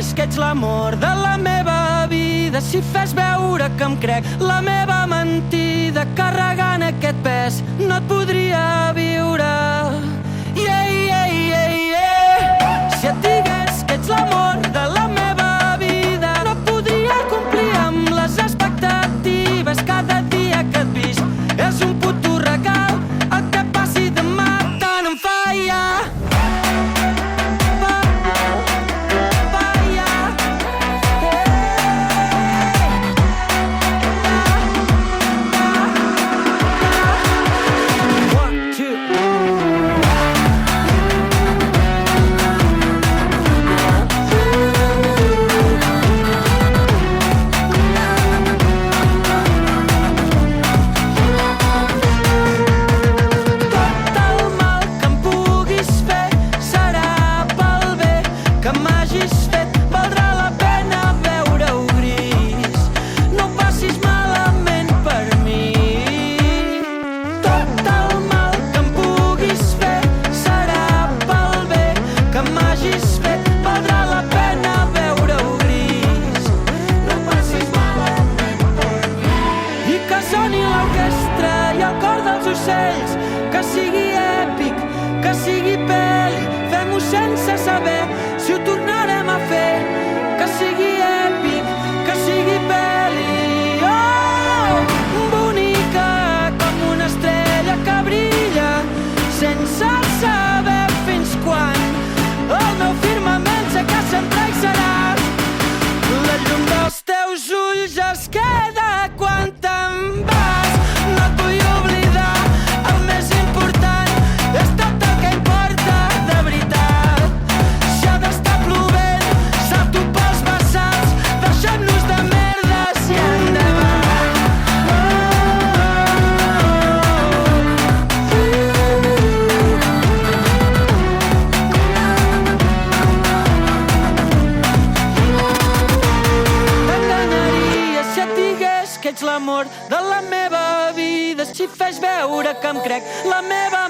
digués que ets l'amor de la meva vida, si fes veure que em crec la meva mentida, carregant aquest pes no et podria viure. Yeah, yeah, yeah, yeah. Si et digués que ets l'amor de la meva vida, no podria complir amb les expectatives. Cada dia que et visc és un puto regal, el que passi demà tant em falla. Que sigui èpic, que sigui pel·li, fem-ho sense saber si ho tornarem a fer. Que sigui èpic, que sigui pel·li, oh! Bonica com una estrella que brilla sense saber fins quan. El meu firmament sé que sempre hi seràs. La llum dels teus ulls es queda quan te'n vas. No et vull oblidar, el més important és tot el que importa de veritat. Si ha d'estar plovent, salto pels vessants, deixem-nos de merdes i endavant. T'enganyaria si et digués que ets l'amor de la meva vida, si fes veure que em crec la meva